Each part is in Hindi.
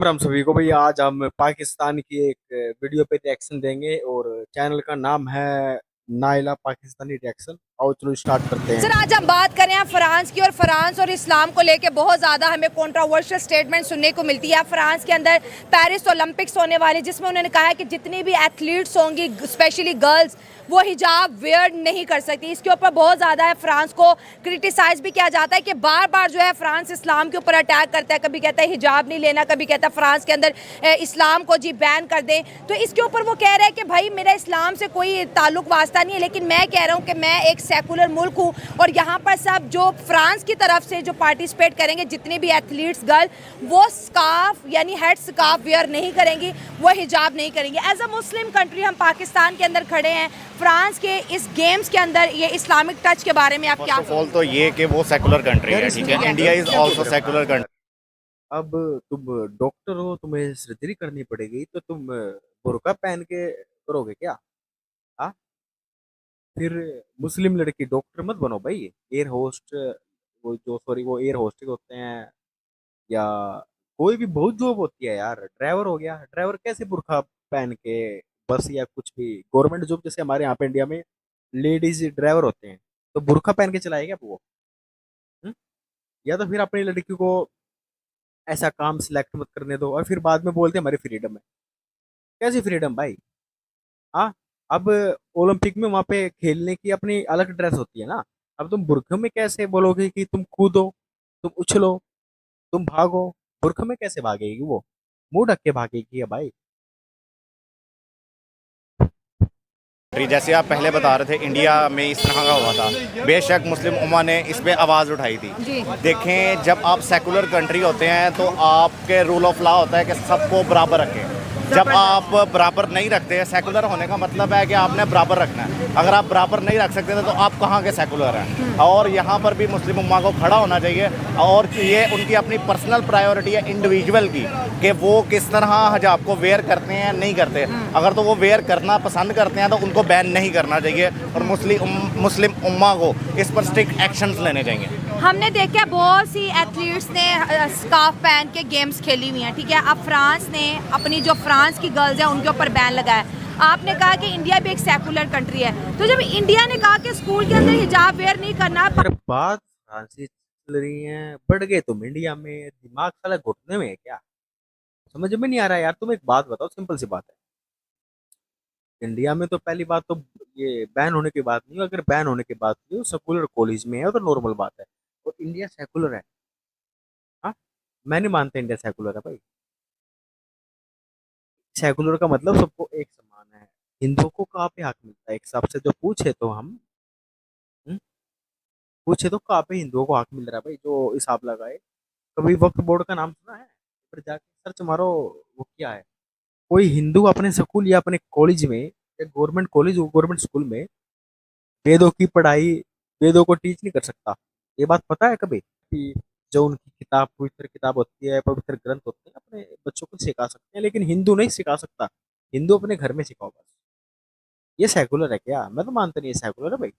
हम सभी को भैया आज हम पाकिस्तान की एक वीडियो पे रिएक्शन देंगे और चैनल का नाम है नाइला पाकिस्तानी रिएक्शन। आओ चलो स्टार्ट करते हैं। सर आज हम बात करें हैं फ्रांस की, और फ्रांस और इस्लाम को लेके बहुत ज़्यादा हमें कंट्रोवर्शियल स्टेटमेंट सुनने को मिलती है। फ्रांस के अंदर पेरिस ओलंपिक्स होने वाले, जिसमें उन्होंने कहा है कि जितनी भी एथलीट्स होंगी स्पेशली गर्ल्स, वो हिजाब वेयर नहीं कर सकती। इसके ऊपर बहुत ज़्यादा है फ्रांस को क्रिटिसाइज भी किया जाता है कि बार बार जो है फ्रांस इस्लाम के ऊपर अटैक करता है। कभी कहता है हिजाब नहीं लेना, कभी कहता है फ्रांस के अंदर इस्लाम को जी बैन कर दें। तो इसके ऊपर वो कह रहे हैं कि भाई मेरा इस्लाम से कोई ताल्लुक वास्ता नहीं है, लेकिन मैं कह रहा हूँ कि मैं एक सेकुलर मुल्क हूँ और यहाँ पर सब जो फ्रांस की तरफ से जो पार्टिसिपेट करेंगे, जितने भी एथलीट्स गर्ल, वो स्कार्फ यानी हेड स्कार्फ वेयर नहीं करेंगी, वो हिजाब नहीं करेंगे। एज अ मुस्लिम कंट्री हम पाकिस्तान के अंदर खड़े हैं, फ्रांस के इस गेम्स के अंदर ये इस्लामिक टच के बारे में आप क्या? फर्स्ट ऑफ ऑल तो ये कि वो सेकुलर कंट्री है, ठीक है। India is also secular country. अब तुम डॉक्टर हो, तुम्हें सर्जरी करनी पड़ेगी तो तुम बुर्का पहन के करोगे क्या? हाँ, फिर मुस्लिम लड़की डॉक्टर मत बनो भाई। एयर होस्ट, वो एयर होस्टेस होते हैं या कोई भी बहुत जॉब होती है यार। ड्राइवर हो गया, ड्राइवर कैसे बुर्का पहन के बस या कुछ भी गवर्नमेंट जॉब, जैसे हमारे यहाँ पे इंडिया में लेडीज ड्राइवर होते हैं, तो बुर्का पहन के चलाएगा वो? हम्म? या तो फिर अपनी लड़की को ऐसा काम सिलेक्ट मत करने दो और फिर बाद में बोलते हैं हमारी फ्रीडम है। कैसी फ्रीडम भाई? हाँ, अब ओलंपिक में वहां पे खेलने की अपनी अलग ड्रेस होती है ना। अब तुम बुरखे में कैसे बोलोगे कि तुम कूदो, तुम उछलो, तुम भागो? बुरखे में कैसे भागेगी वो? मुंह ढक के भागेगी है भाई। जैसे आप पहले बता रहे थे इंडिया में इस तरह का हुआ था, बेशक मुस्लिम उम्मा ने इस पे आवाज़ उठाई थी। देखें, जब आप सेकुलर कंट्री होते हैं तो आपके रूल ऑफ लॉ होता है कि सबको बराबर रखें। जब आप बराबर नहीं रखते हैं, सेकुलर होने का मतलब है कि आपने बराबर रखना है। अगर आप बराबर नहीं रख सकते तो आप कहाँ के सेकुलर हैं? और यहाँ पर भी मुस्लिम उम्मा को खड़ा होना चाहिए और ये उनकी अपनी पर्सनल प्रायोरिटी है इंडिविजुअल की, कि वो किस तरह हिजाब को वेयर करते हैं नहीं करते। अगर तो वो वेयर करना पसंद करते हैं तो उनको बैन नहीं करना चाहिए और मुस्लिम उम्मा को इस पर स्ट्रिक्ट एक्शंस लेने चाहिए। हमने देखा बहुत सी एथलीट्स ने स्कार्फ पहन के गेम्स खेली हुई हैं, ठीक है। अब फ्रांस ने अपनी जो फ्रांस की गर्ल्स हैं उनके ऊपर बैन लगाया। आपने कहा कि इंडिया भी एक सेकुलर कंट्री है, तो जब इंडिया ने कहा कि स्कूल के अंदर हिजाब वेयर नहीं करना, बात फ्रांसीसी चल रही है, बढ़ गए तुम इंडिया में। दिमाग साला घुटने में है क्या? समझ में नहीं आ रहा यार। तुम एक बात बताओ, सिंपल सी बात है। इंडिया में तो पहली बात तो ये बैन होने की बात नहीं है। अगर बैन होने की बात नहीं हो, सेकुलर कॉलेज में है तो नॉर्मल बात है। और इंडिया सेकुलर है। हाँ, मैं नहीं मानता इंडिया सेकुलर है भाई। सेकुलर का मतलब सबको एक समान है। हिंदुओं को कहाँ पे हक मिलता है एक हिसाब से? जो पूछे तो हम हम्म? पूछे तो कहाँ पे हिंदुओं को हक मिल रहा है भाई? जो हिसाब लगाए। कभी वक्फ बोर्ड का नाम सुना है? फिर जाके सर्च मारो, वो क्या है। कोई हिंदू अपने स्कूल या अपने कॉलेज में या गवर्नमेंट कॉलेज गवर्नमेंट स्कूल में वेदों की पढ़ाई, वेदों को टीच नहीं कर सकता? ये बात पता है कभी कि जो उनकी किताब, पवित्र किताब होती है, पवित्र ग्रंथ होते हैं, अपने बच्चों को सिखा सकते हैं, लेकिन हिंदू नहीं सिखा सकता। हिंदू अपने घर में सिखाओ बस। ये सेकुलर है क्या? मैं तो मानता नहीं ये सेकुलर है भाई।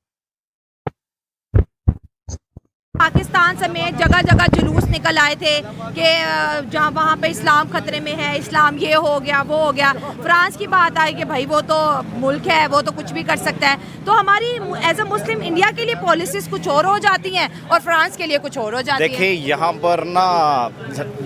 पाकिस्तान समेत जगह जगह जुलूस निकल आए थे कि जहाँ वहाँ पे इस्लाम खतरे में है, इस्लाम ये हो गया वो हो गया। फ्रांस की बात आई कि भाई वो तो मुल्क है, वो तो कुछ भी कर सकता है। तो हमारी एज अ मुस्लिम इंडिया के लिए पॉलिसीज कुछ और हो जाती हैं और फ्रांस के लिए कुछ और हो जाती है। देखिए, यहाँ पर ना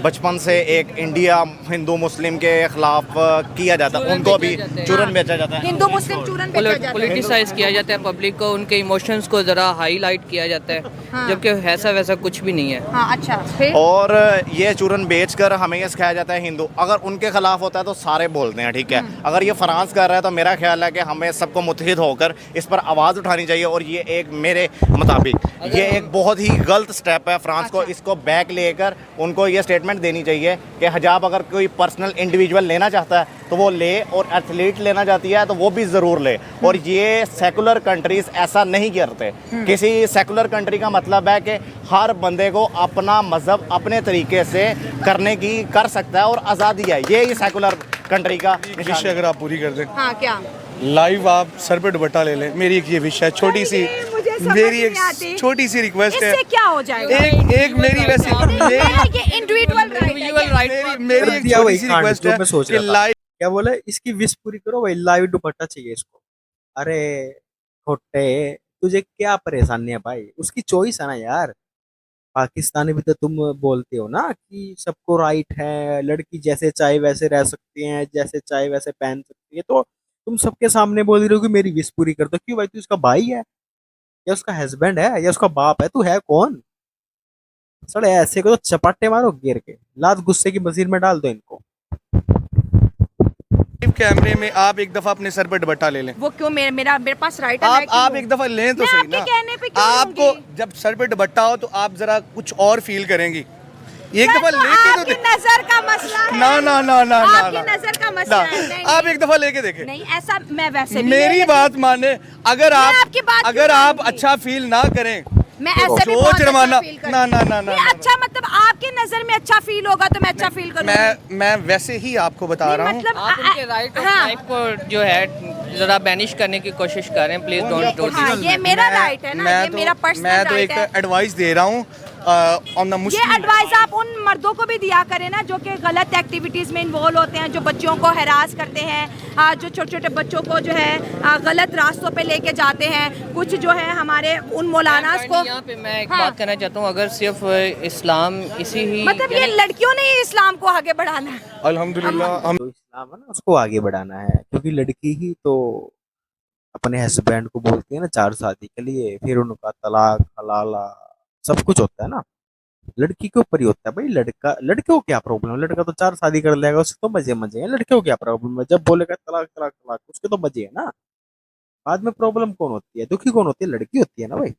बचपन से एक इंडिया हिंदू मुस्लिम के खिलाफ किया जाता है, उनको भी चूरन बेचा जाता है। हिंदू मुस्लिम चूरन बेचा जाता है, पॉलिटिसाइज किया जाता है पब्लिक को, उनके इमोशंस को ज़रा हाईलाइट किया जाता है। हाँ। जबकि ऐसा वैसा कुछ भी नहीं है। हाँ, अच्छा। फिर और ये चूरन बेचकर हमें ये सिखाया जाता है हिंदू अगर उनके खिलाफ होता है तो सारे बोलते हैं, ठीक है। अगर ये फ्रांस कर रहा है तो मेरा ख्याल है कि हमें सबको मुत्तहिद होकर इस पर आवाज़ उठानी चाहिए। और ये एक मेरे मुताबिक ये एक बहुत ही गलत स्टेप है। फ्रांस को इसको बैक लेकर उनको ये स्टेटमेंट देनी चाहिए कि हिजाब अगर कोई पर्सनल इंडिविजुअल लेना चाहता है तो वो ले, और एथलीट लेना चाहती है तो वो भी ज़रूर ले। और ये सेकुलर कंट्रीज़ ऐसा नहीं करते। किसी सेकुलर कंट्री का मतलब है कि हर बंदे को अपना मज़हब अपने तरीके से करने की कर सकता है और आज़ादी है। ये ही सेकुलर कंट्री का विश अगर आप पूरी कर दें। हाँ, क्या लाइव आप सर पे दुपट्टा ले लें, मेरी एक ये विश है, छोटी सी, मुझे समझ मेरी नहीं आती। एक छोटी सी रिक्वेस्ट है। इससे क्या हो जाएगा? एक मेरी वैसे ये इंडिविजुअल राइट है। मेरी एक दिया छोटी वही सी कांड रिक्वेस्ट जो है मैं सोच कि रहा था। लाइव क्या बोले, इसकी विश पूरी करो भाई, लाइव दुपट्टा चाहिए इसको। अरे खोटे, तुझे क्या परेशानी है भाई, उसकी चॉइस है ना यार। पाकिस्तानी भी तो तुम बोलते हो ना कि सबको राइट है, लड़की जैसे चाहे वैसे रह सकती है, जैसे चाहे वैसे पहन सकती है, तो तुम सबके सामने बोल रहे हो कि मेरी विश पूरी कर दो। क्यों भाई, तू उसका भाई है या उसका हस्बैंड है या उसका बाप है, तू है कौन? सड़े ऐसे को तो चपाटे मारो गिर के, लात गुस्से की मशीन में डाल दो इनको। कैमरे में आप एक दफा अपने सर पे दुपट्टा ले लें। वो क्यों? मेरे पास राइट है। मैं क्यों आप लूं? एक दफा लें तो मैं सही आपके ना। कहने पे क्यों आपको लूंगी? जब सर पे दुपट्टा हो तो आप जरा कुछ और फील करेंगी। एक सर, दफा तो लेके तो आपकी नजर का मसला है। ना ना ना ना ना आपकी ना। नजर का मसला है। नहीं, आप नहीं। एक दफा लेके देखें। नहीं, ऐसा मैं वैसे भी मेरी नहीं बात माने, अगर मैं आप आपकी बात अगर क्यों आप मानूंगी? अच्छा फील ना करें मैं तो ऐसे भी जो बहुत जुर्माना अच्छा फील करती ना हूँ। ना ना ना नहीं, ना, अच्छा मतलब आपकी नजर में अच्छा फील होगा तो मैं अच्छा फील करूंगी। मैं वैसे ही आपको बता नहीं, रहा हूँ। मतलब आप उनके राइट ऑफ हाँ। लाइफ को जो है जरा बैनिश करने की कोशिश करें, प्लीज डोंट हाँ, ये मेरा राइट है ना, ये मेरा पर्सनल मैं तो राइट एक है। एडवाइस दे रहा हूँ ऑन द ये मुस्लिम। एडवाइस आप उन मर्दों को भी दिया करें ना जो कि गलत एक्टिविटीज में इन्वॉल्व होते हैं, जो बच्चियों को हरास करते हैं, जो छोटे छोटे बच्चों को जो है गलत रास्तों पे लेके जाते हैं। कुछ जो है हमारे उन मौलानास को, यहाँ पे मैं एक हाँ। बात कहना चाहता हूँ, अगर सिर्फ इस्लाम इसी ही मतलब ये लड़कियों ने ही इस्लाम को आगे बढ़ाना है। अल्हम्दुलिल्लाह हम जो इस्लाम है ना उसको आगे बढ़ाना है, क्योंकि लड़की ही तो अपने हस्बैंड को बोलती है ना 4 शादी के लिए, फिर उनका तलाक हलाला सब कुछ होता है ना, लड़की के ऊपर ही होता है भाई। लड़का, लड़के को क्या प्रॉब्लम है? लड़का तो 4 शादी कर लेगा, उसके तो मजे मजे हैं। लड़के को क्या प्रॉब्लम है? जब बोलेगा तलाक तलाक तलाक, उसके तो मजे है ना। बाद में प्रॉब्लम कौन होती है? दुखी कौन होती है? लड़की होती है ना भाई।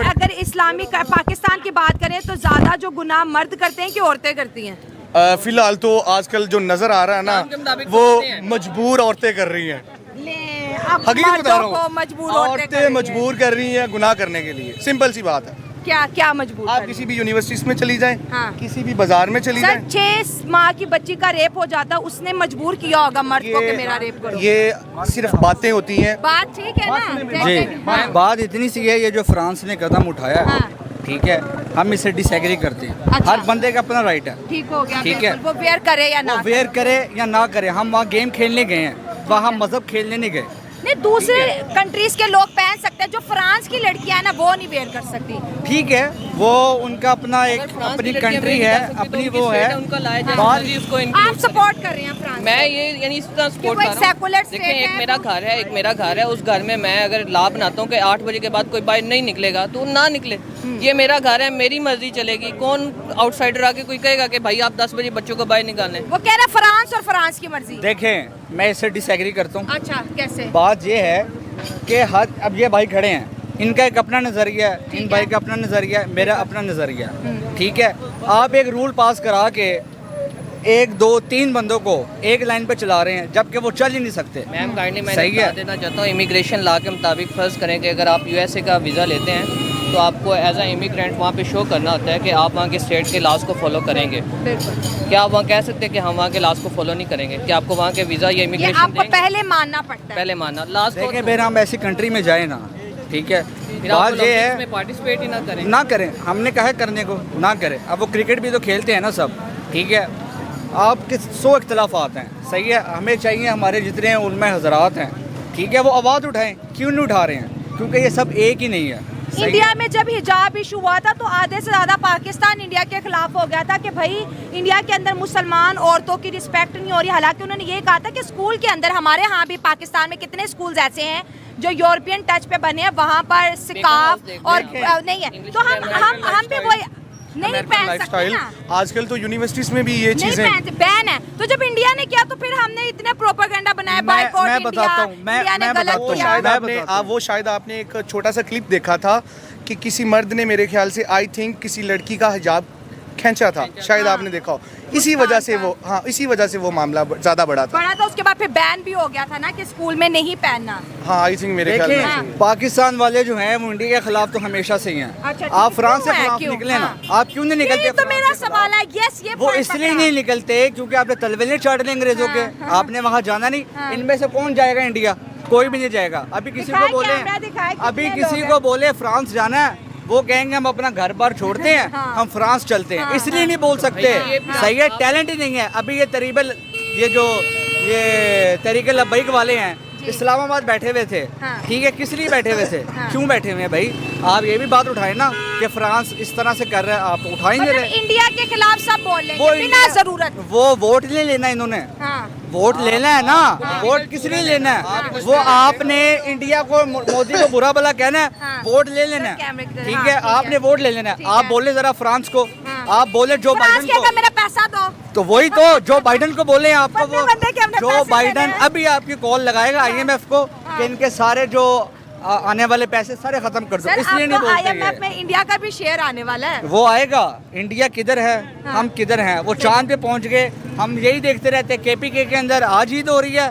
अगर इस्लामी पाकिस्तान की बात करें तो ज्यादा जो गुनाह मर्द करते हैं कि औरतें करती हैं? फिलहाल तो आजकल जो नजर आ रहा है इस्लाम के ना मुताबिक वो तो होते हैं। मजबूर औरतें कर रही हैं। ले, अब हकीकत बता मर्दों रहा को मजबूर हूँ, औरतें कर रही हैं। मजबूर कर रही हैं गुनाह करने के लिए। सिंपल सी बात है। क्या क्या मजबूर आप कर किसी रही भी यूनिवर्सिटीज में चली जाएं, हाँ। किसी भी बाजार में चली हैं? जाएं, सर 6 माह की बच्ची का रेप हो जाता, उसने मजबूर किया होगा मर्द को कि मेरा रेप करो। ये सिर्फ बातें होती हैं। बात ठीक है ना? जी, जैसे- हाँ। बात इतनी सी है, ये जो फ्रांस ने कदम उठाया है, हाँ। ठीक है, हम इससे डिसएग्री करते हैं। अच्छा। हर बंदे का अपना राइट है, ठीक हो गया, ठीक है। बिल्कुल। वो वेयर करे या ना वो वेयर करे या ना करे। हम वहाँ गेम खेलने गए हैं, वहाँ मजहब खेलने नहीं गए। नहीं, दूसरे कंट्रीज के लोग पहन सकते हैं, जो फ्रांस की लड़कियां है ना वो नहीं वेयर कर सकती। ठीक है, वो उनका अपना एक अपनी कंट्री है, अपनी वो है। उनका लाया जाए, बात- जी, उसको आप include सपोर्ट कर रहे हैं फ्रांस मैं को? ये यानी इस तरह सपोर्ट कोई कर रहा secular हूँ। देखिए, state एक है मेरा घर है, एक मेरा घर है, उस घर में मैं अगर ला बनाता हूँ कि 8 बजे के बाद कोई बाहर नहीं निकलेगा तो ना निकले। ये मेरा घर है, मेरी मर्जी चलेगी। कौन आउटसाइडर आके कोई कहेगा कि भाई आप 10 बजे बच्चों को बाहर निकालें? वो कह रहा फ्रांस और फ्रांस की मर्जी। देखें, मैं इससे डिसएग्री करता हूँ। अच्छा, कैसे? बात ये है कि हर अब ये भाई खड़े हैं, इनका एक अपना नज़रिया है, इन भाई का अपना नज़रिया है, मेरा अपना नज़रिया है, ठीक है। आप एक रूल पास करा के 1 2 3 बंदों को एक लाइन पे चला रहे हैं, जबकि वो चल ही नहीं सकते। मैम काइंडली मैं सही बता है। देना चाहता हूँ, इमिग्रेशन लॉ के मुताबिक फ़र्ज़ करें कि अगर आप यूएसए का वीज़ा लेते हैं तो आपको एज अ इमिग्रेंट वहाँ पे शो करना होता है कि आप वहाँ के स्टेट के लॉज को फॉलो करेंगे। बिल्कुल। क्या आप वहाँ कह सकते हैं कि हम वहाँ के लॉज को फॉलो नहीं करेंगे? कि आपको वहाँ के वीज़ा या ये इमिग्रेशन आपको देंगे? पहले मानना पड़ता है। पहले मानना लॉज को, देखें, फिर हम ऐसी कंट्री में जाए ना, ठीक है। फिर आप बात ये है में पार्टिसिपेट ही ना करें। ना करें, हमने कहा है करने को, ना करें। अब वो क्रिकेट भी तो खेलते हैं ना सब, ठीक है। आपके 100 इख्तलाफात हैं, सही है। हमें चाहिए हमारे जितने उलमा हजरात हैं, ठीक है, वो आवाज़ उठाएं। क्यों नहीं उठा रहे हैं? क्योंकि ये सब एक ही नहीं है। सही इंडिया है? में जब हिजाब इशू हुआ था तो आधे से ज़्यादा पाकिस्तान इंडिया के खिलाफ हो गया था कि भाई इंडिया के अंदर मुसलमान औरतों की रिस्पेक्ट नहीं हो रही। हालांकि उन्होंने ये कहा था कि स्कूल के अंदर, हमारे यहाँ भी पाकिस्तान में कितने स्कूल्स ऐसे हैं जो यूरोपियन टच पे बने हैं, वहाँ पर सिकाफ और नहीं है, तो हम भी वही नहीं अमेरिकन पहन सकते लाइफस्टाइल। ना। आजकल तो यूनिवर्सिटीज में भी ये नहीं चीजें पहनते, बैन है। तो जब इंडिया ने किया तो फिर हमने इतने प्रोपेगेंडा बनाया, बाइकॉट मैं इंडिया, बताता हूँ, इंडिया ने मैं गलत बताता हूँ। किया। शायद मैं आपने बताता हूँ। वो शायद आपने एक छोटा सा क्लिप देखा था कि किसी मर्द ने, मेरे ख्याल से आई थिंक, किसी लड़की का हिजाब खींचा था, शायद आपने देखा हो। इसी वजह से वो, हाँ, इसी वजह से वो मामला ज़्यादा बड़ा था। बड़ा था, उसके बाद फिर बैन भी हो गया था ना कि स्कूल में नहीं पहनना। हाँ, आई थिंक मेरे ख्याल में देखिए, ऐसे ही। पाकिस्तान वाले जो हैं वो इंडिया के खिलाफ तो हमेशा से ही हैं। अच्छा, ठीक आप है, फ्रांस से क्यों है, खिलाफ क्यों? निकले ना, हाँ। आप क्यों नहीं निकलते? ये तो फ्रांस मेरा के खिलाफ? सवाल है। यस, ये वो point इसलिए पकड़ा। नहीं निकलते क्योंकि आपने तलवे नहीं चाट लें अंग्रेजों के। हाँ, हाँ। आपने वहाँ जाना नहीं। हाँ। इनमें से कौन जाएगा इंडिया? कोई भी नहीं जाएगा। अभी किसी दिखाए को बोले, कैमरा दिखाए, अभी कितने किसी लोग को हैं? बोले फ्रांस जाना है, वो कहेंगे हम अपना घर बार छोड़ते हैं, हाँ। हम फ्रांस चलते हैं। हाँ, इसलिए नहीं बोल सकते, ये सही है, टैलेंट ही नहीं है। अभी ये तरीके लब्बैक वाले हैं, इस्लामाबाद बैठे हुए थे, हाँ। ठीक है, किस लिए बैठे हुए थे, हाँ। क्यों बैठे हुए हैं भाई? आप ये भी बात उठाए ना कि फ्रांस इस तरह से कर रहा है, आप उठाएंगे मतलब रहे। इंडिया के खिलाफ सब बोल लेंगे बिना इंडिया- जरूरत। वो वोट नहीं लेना इन्होंने, हाँ वोट लेना है ना, वोट किस लिए लेना है? वो आपने इंडिया को, मोदी को बुरा भला कहना है, हाँ। वोट ले लेना है, कैमरे की तरफ, ठीक हाँ, है, ठीक है। आपने वोट ले लेना है। ठीक आप है। बोले जरा फ्रांस को, हाँ। आप बोले जो फ्रांस बाइडन कहता को, मेरा पैसा दो। तो वही तो जो बाइडन को बोले आपको, बंदे बंदे के हमने जो पैसे बाइडन देने हैं। अभी आपकी कॉल लगाएगा IMF को कि इनके सारे जो आने वाले पैसे सारे खत्म कर दो, सर इसलिए नहीं आपको बोलते IMF ये। में इंडिया का भी शेयर आने वाला है। वो आएगा, इंडिया किधर है, हाँ। हम किधर हैं, वो चांद पे पहुंच गए, हम यही देखते रहते हैं। KPK के अंदर आज ईद हो रही है,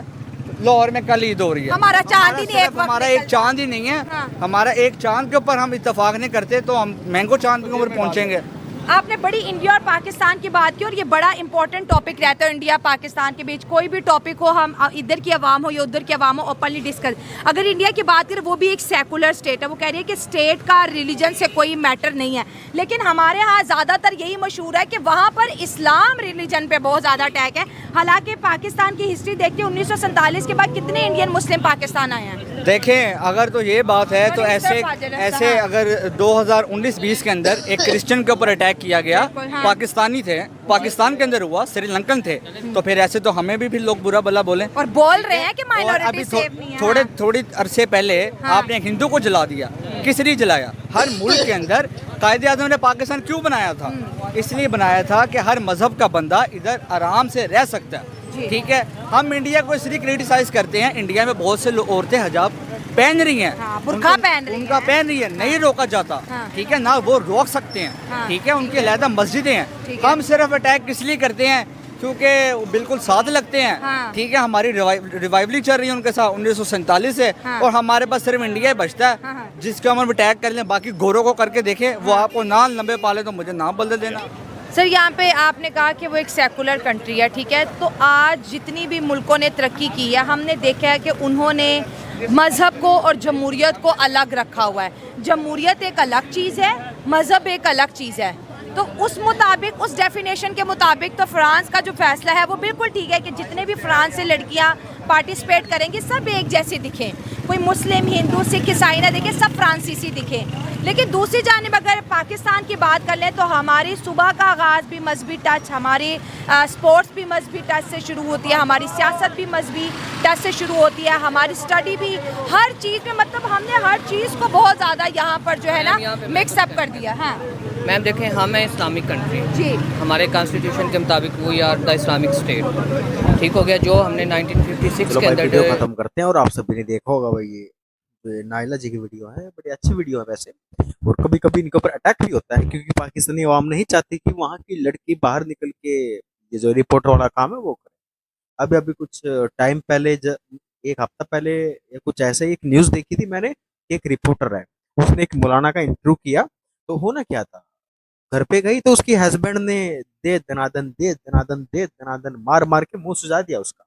लाहौर में कल ईद हो रही है। हमारा चांद ही नहीं एक सिर्फ वक्त हमारा निकलता। एक चांद ही नहीं है, हाँ। हमारा एक चांद के ऊपर हम इत्तेफाक नहीं करते तो हम मैंगो चांद के ऊपर पहुंचेंगे। आपने बड़ी इंडिया और पाकिस्तान की बात की और ये बड़ा इंपॉर्टेंट टॉपिक रहता है इंडिया पाकिस्तान के बीच। कोई भी टॉपिक हो, हम इधर की आवाम हो या उधर की आवाम हो, ओपनली डिस्कस। अगर इंडिया की बात करें, वो भी एक सेकुलर स्टेट है। वो कह रही है कि स्टेट का रिलीजन से कोई मैटर नहीं है, लेकिन हमारे यहाँ ज़्यादातर यही मशहूर है कि वहाँ पर इस्लाम रिलीजन पे बहुत ज़्यादा अटैक है। हालांकि पाकिस्तान की हिस्ट्री देखते हैं 1947 के बाद कितने इंडियन मुस्लिम पाकिस्तान आए हैं। देखें, अगर तो ये बात है तो ऐसे हाँ। अगर 2019-20 के अंदर एक क्रिश्चियन के ऊपर अटैक किया गया, बिल्कुल, हाँ। पाकिस्तानी थे, पाकिस्तान के अंदर हुआ, श्रीलंकन थे, तो फिर ऐसे तो हमें भी लोग बुरा भला बोले। और बोल रहे हैं कि और माइनॉरिटी अभी सेफ नहीं है। थोड़ी अरसे पहले हाँ। आपने एक हिंदू को जला दिया, किस लिए जलाया? हर मुल्क के अंदर कायदे आज़म ने पाकिस्तान क्यों बनाया था? इसलिए बनाया था कि हर मजहब का बंदा इधर आराम से रह सकता है, ठीक है। हम इंडिया को इसलिए क्रिटिसाइज करते हैं, इंडिया में बहुत से औरतें हिजाब पहन रही हैं, हाँ, बुर्का पहन रही उनका हैं। पहन रही है, नहीं रोका जाता, हाँ। ठीक है ना, वो रोक सकते हैं, हाँ। ठीक है, उनकी अलहदा मस्जिदें हैं। ठीक है। हम सिर्फ अटैक किस लिए करते हैं? क्योंकि वो बिल्कुल साथ लगते हैं, हाँ। ठीक है, हमारी रिवाइवली चल रही है उनके साथ 1947 से, हाँ। और हमारे पास सिर्फ इंडिया ही बचता है, हाँ, हाँ। जिसके हम अटैक कर लें। बाकी गोरों को करके देखें, वो आपको नाम लंबे पाले तो मुझे नाम बदल देना। सर, यहाँ पे आपने कहा कि वो एक सेकुलर कंट्री है, ठीक है, तो आज जितनी भी मुल्कों ने तरक्की की है, हमने देखा है कि उन्होंने मज़हब को और जमहूरियत को अलग रखा हुआ है। जमहूरियत एक अलग चीज़ है, मज़हब एक अलग चीज़ है। तो उस मुताबिक, उस डेफिनेशन के मुताबिक तो फ्रांस का जो फैसला है वो बिल्कुल ठीक है कि जितने भी फ्रांस से लड़कियां पार्टिसिपेट करेंगे सब एक जैसे दिखें, कोई मुस्लिम, हिंदू, सिख, ईसाई ना दिखे, सब फ्रांसीसी दिखें। लेकिन दूसरी जानिब अगर पाकिस्तान की बात कर लें तो हमारी सुबह का आगाज़ भी मजहबी टच, हमारी स्पोर्ट्स भी मजहबी टच से शुरू होती है, हमारी सियासत भी मजहबी टच से शुरू होती है, हमारी स्टडी भी, हर चीज़ में, मतलब हमने हर चीज़ को बहुत ज़्यादा यहाँ पर जो है ना मिक्सअप कर दिया। हाँ मैम देखें, हम हैं इस्लामिक कंट्री, जी, हमारे कॉन्स्टिट्यूशन के मुताबिक we are the Islamic state, ठीक हो गया, जो हमने 1956 चलो के भाई, अंदर वीडियो खत्म करते हैं। और आप सभी ने देखा होगा भाई, ये नाइला जी की वीडियो है, बड़ी अच्छी वीडियो है वैसे। और कभी कभी इनके ऊपर अटैक भी होता है, क्योंकि पाकिस्तानी अवाम नहीं चाहती कि वहाँ की लड़की बाहर निकल के ये जो रिपोर्टर वाला काम है वो करे। अभी अभी कुछ टाइम पहले, एक हफ्ता पहले या कुछ ऐसे ही एक न्यूज़ देखी थी मैंने, एक रिपोर्टर है, उसने एक मौलाना का इंटरव्यू किया, तो होना क्या था, घर पे गई तो उसकी हस्बैंड ने दे दनादन मार मार के मुंह सुजा दिया उसका।